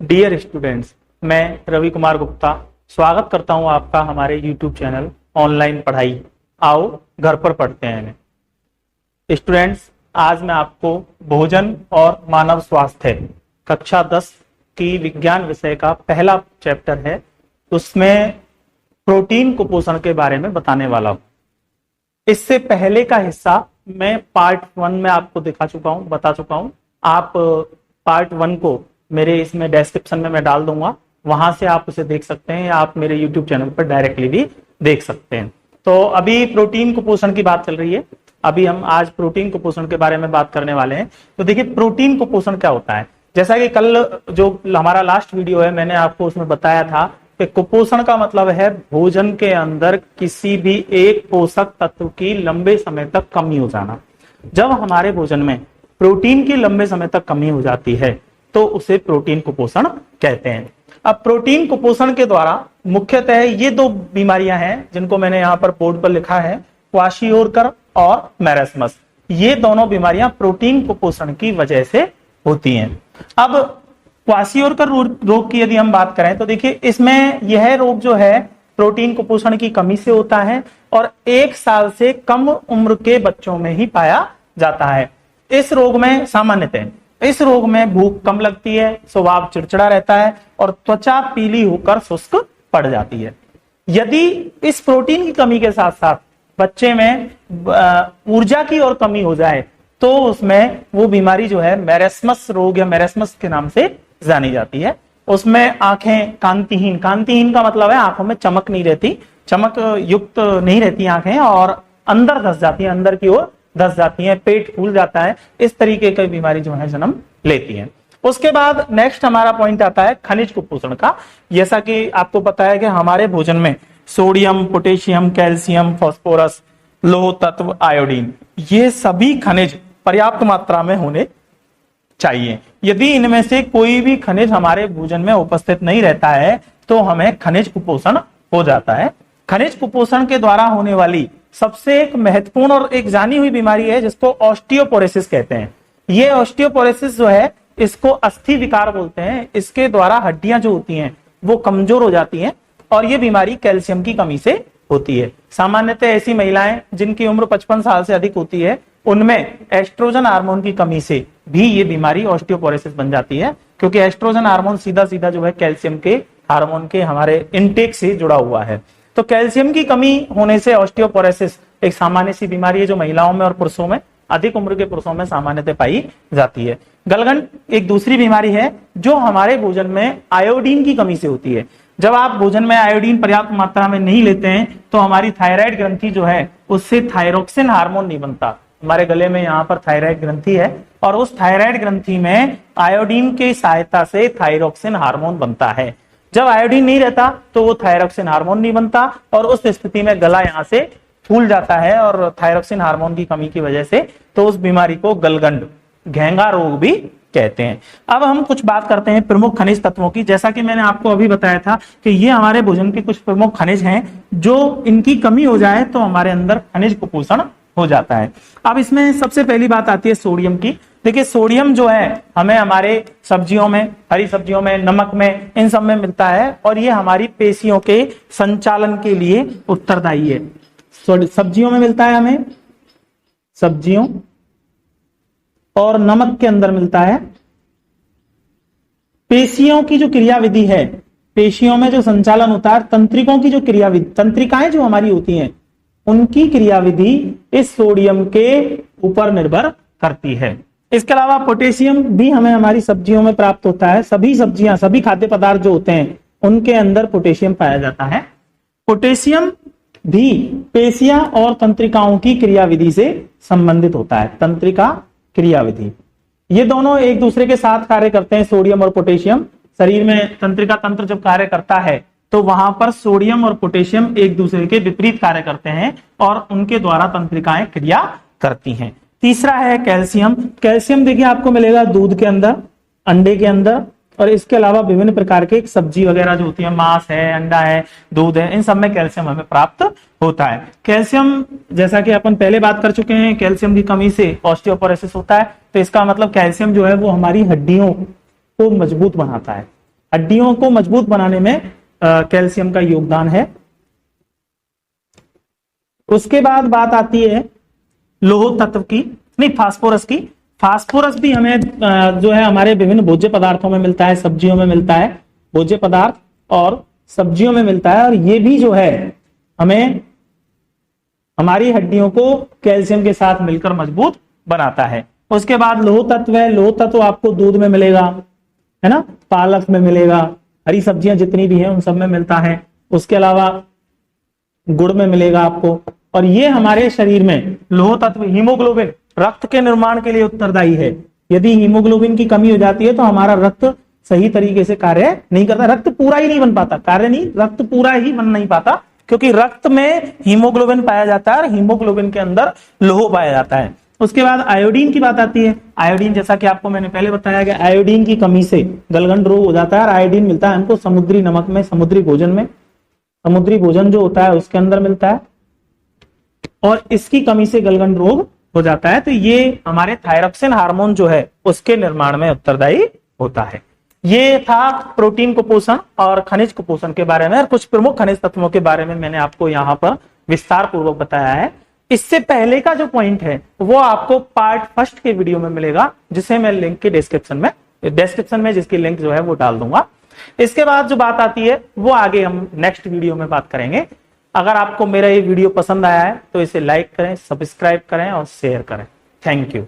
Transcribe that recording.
Dear students, मैं रवि कुमार गुप्ता स्वागत करता हूं आपका हमारे YouTube चैनल ऑनलाइन पढ़ाई आओ घर पर पढ़ते हैं में। स्टूडेंट्स, आज मैं आपको भोजन और मानव स्वास्थ्य कक्षा 10 की विज्ञान विषय का पहला चैप्टर है, उसमें प्रोटीन कुपोषण के बारे में बताने वाला हूं। इससे पहले का हिस्सा मैं पार्ट 1 में आपको बता चुका हूं। आप पार्ट 1 को मेरे इसमें डिस्क्रिप्शन में मैं डाल दूंगा, वहां से आप उसे देख सकते हैं या आप मेरे YouTube चैनल पर डायरेक्टली भी देख सकते हैं। तो अभी प्रोटीन कुपोषण की बात चल रही है, अभी हम आज प्रोटीन कुपोषण के बारे में बात करने वाले हैं। तो देखिए, प्रोटीन कुपोषण क्या होता है। जैसा कि कल जो हमारा लास्ट वीडियो है, मैंने आपको उसमें बताया था कि कुपोषण का मतलब है भोजन के अंदर किसी भी एक पोषक तत्व की लंबे समय तक कमी हो जाना। जब हमारे भोजन में प्रोटीन की लंबे समय तक कमी हो जाती है तो उसे प्रोटीन कुपोषण कहते हैं। अब प्रोटीन कुपोषण के द्वारा मुख्यतः ये दो बीमारियां हैं जिनको मैंने यहाँ पर बोर्ड पर लिखा है, क्वाशियोरकर और मैरस्मस। ये दोनों बीमारियां प्रोटीन कुपोषण की वजह से होती हैं। अब क्वाशियोरकर रोग की यदि हम बात करें तो देखिए, इसमें यह रोग जो है प्रोटीन कुपोषण की कमी से होता है और 1 साल से कम उम्र के बच्चों में ही पाया जाता है। इस रोग में भूख कम लगती है, स्वभाव चिड़चिड़ा रहता है और त्वचा पीली होकर शुष्क पड़ जाती है। यदि इस प्रोटीन की कमी के साथ साथ बच्चे में ऊर्जा की और कमी हो जाए तो उसमें वो बीमारी जो है मैरस्मस रोग या मैरस्मस के नाम से जानी जाती है। उसमें आंखें कांतिहीन का मतलब है आंखों में चमक नहीं रहती, चमक युक्त नहीं रहती आंखें और अंदर धस जाती है, अंदर की ओर धस जाती हैं, पेट फूल जाता है। इस तरीके की बीमारी जो है जन्म लेती है। उसके बाद नेक्स्ट हमारा पॉइंट आता है खनिज कुपोषण का। जैसा कि आपको पता है कि हमारे भोजन में सोडियम, पोटेशियम, कैल्शियम, फास्फोरस, लौह तत्व, आयोडीन, ये सभी खनिज पर्याप्त मात्रा में होने चाहिए। यदि इनमें से कोई भी खनिज हमारे भोजन में उपस्थित नहीं रहता है तो हमें खनिज कुपोषण हो जाता है। खनिज कुपोषण के द्वारा होने वाली सबसे एक महत्वपूर्ण और एक जानी हुई बीमारी है जिसको ऑस्टियोपोरोसिस कहते हैं। ये ऑस्टियोपोरोसिस जो है, इसको अस्थि विकार बोलते हैं। इसके द्वारा हड्डियां जो होती हैं वो कमजोर हो जाती हैं और ये बीमारी कैल्शियम की कमी से होती है। सामान्यतः ऐसी महिलाएं जिनकी उम्र 55 साल से अधिक होती है, उनमें एस्ट्रोजन हार्मोन की कमी से भी ये बीमारी ऑस्टियोपोरोसिस बन जाती है, क्योंकि एस्ट्रोजन हार्मोन सीधा सीधा जो है कैल्शियम के हार्मोन के हमारे इनटेक से जुड़ा हुआ है। तो कैल्शियम की कमी होने से ऑस्टियोपोरोसिस एक सामान्य सी बीमारी है जो महिलाओं में और पुरुषों में, अधिक उम्र के पुरुषों में सामान्यतः पाई जाती है। गलगंड एक दूसरी बीमारी है जो हमारे भोजन में आयोडीन की कमी से होती है। जब आप भोजन में आयोडीन पर्याप्त मात्रा में नहीं लेते हैं तो हमारी थायराइड ग्रंथि जो है उससे थायरोक्सिन हार्मोन नहीं बनता। हमारे गले में यहाँ पर थायराइड ग्रंथि है और उस थायराइड ग्रंथि में आयोडीन की सहायता से थायरोक्सिन हार्मोन बनता है। जब आयोडीन नहीं रहता तो वो थायरोक्सिन हार्मोन नहीं बनता और उस स्थिति में गला यहाँ से फूल जाता है और थायरोक्सिन हार्मोन की कमी की वजह से तो उस बीमारी को गलगंड, घेंगा रोग भी कहते हैं। अब हम कुछ बात करते हैं प्रमुख खनिज तत्वों की। जैसा कि मैंने आपको अभी बताया था कि ये हमारे भोजन के कुछ प्रमुख खनिज हैं, जो इनकी कमी हो जाए तो हमारे अंदर खनिज कुपोषण हो जाता है। अब इसमें सबसे पहली बात आती है सोडियम की। देखिए, सोडियम जो है हमें हमारे सब्जियों में, हरी सब्जियों में, नमक में, इन सब में मिलता है और ये हमारी पेशियों के संचालन के लिए उत्तरदायी है। सब्जियों में मिलता है हमें, सब्जियों, और नमक के अंदर मिलता है। पेशियों की जो क्रियाविधि है, पेशियों में जो संचालन होता है, तंत्रिकों की जो क्रियाविधि, तंत्रिकाएं जो हमारी होती हैं, उनकी क्रियाविधि इस सोडियम के ऊपर निर्भर करती है। इसके अलावा पोटेशियम भी हमें हमारी सब्जियों में प्राप्त होता है। सभी सब्जियां, सभी खाद्य पदार्थ जो होते हैं उनके अंदर पोटेशियम पाया जाता है। पोटेशियम भी पेशियां और तंत्रिकाओं की क्रियाविधि से संबंधित होता है। तंत्रिका, क्रियाविधि, ये दोनों एक दूसरे के साथ कार्य करते हैं। सोडियम और पोटेशियम शरीर में तंत्रिका तंत्र जब कार्य करता है तो वहां पर सोडियम और पोटेशियम एक दूसरे के विपरीत कार्य करते हैं और उनके द्वारा तंत्रिकाएं क्रिया करती हैं। तीसरा है कैल्शियम। कैल्शियम देखिए आपको मिलेगा दूध के अंदर, अंडे के अंदर, और इसके अलावा विभिन्न प्रकार के सब्जी वगैरह जो होती है, मांस है, अंडा है, दूध है, इन सब में कैल्शियम हमें प्राप्त होता है। कैल्शियम, जैसा कि अपन पहले बात कर चुके हैं, कैल्शियम की कमी से ऑस्टियोपोरोसिस होता है। तो इसका मतलब कैल्शियम जो है वो हमारी हड्डियों को मजबूत बनाता है। हड्डियों को मजबूत बनाने में कैल्शियम का योगदान है। उसके बाद बात आती है लौह तत्व की, नहीं फास्फोरस की। फास्फोरस भी हमें जो है हमारे विभिन्न भोज्य पदार्थों में मिलता है, सब्जियों में मिलता है, भोज्य पदार्थ और सब्जियों में मिलता है, और ये भी जो है हमें हमारी हड्डियों को कैल्शियम के साथ मिलकर मजबूत बनाता है। उसके बाद लौह तत्व है, लौह तत्व आपको दूध में मिलेगा, है ना, पालक में मिलेगा, हरी सब्जियां जितनी भी हैं उन सब में मिलता है। उसके अलावा गुड़ में मिलेगा आपको। और ये हमारे शरीर में लौह तत्व हीमोग्लोबिन, रक्त के निर्माण के लिए उत्तरदायी है। यदि हीमोग्लोबिन की कमी हो जाती है तो हमारा रक्त सही तरीके से कार्य नहीं करता, रक्त पूरा ही नहीं बन पाता, कार्य नहीं, रक्त पूरा ही बन नहीं पाता, क्योंकि रक्त में हीमोग्लोबिन पाया जाता है और हीमोग्लोबिन के अंदर लौह पाया जाता है। उसके बाद आयोडीन की बात आती है। आयोडीन, जैसा कि आपको मैंने पहले बताया कि आयोडीन की कमी से गलगंड रोग हो जाता है, और आयोडीन मिलता है हमको समुद्री नमक में, समुद्री भोजन में, समुद्री भोजन जो होता है उसके अंदर मिलता है, और इसकी कमी से गलगंड रोग हो जाता है। तो ये हमारे थायरॉक्सिन हार्मोन जो है उसके निर्माण में उत्तरदायी होता है। ये था प्रोटीन कुपोषण और खनिज कुपोषण के बारे में, और कुछ प्रमुख खनिज तत्वों के बारे में मैंने आपको यहाँ पर विस्तार पूर्वक बताया है। इससे पहले का जो पॉइंट है वो आपको पार्ट फर्स्ट के वीडियो में मिलेगा, जिसे मैं लिंक के डिस्क्रिप्शन में जिसकी लिंक जो है वो डाल दूंगा। इसके बाद जो बात आती है वो आगे हम नेक्स्ट वीडियो में बात करेंगे। अगर आपको मेरा ये वीडियो पसंद आया है तो इसे लाइक करें, सब्सक्राइब करें और शेयर करें। Thank you.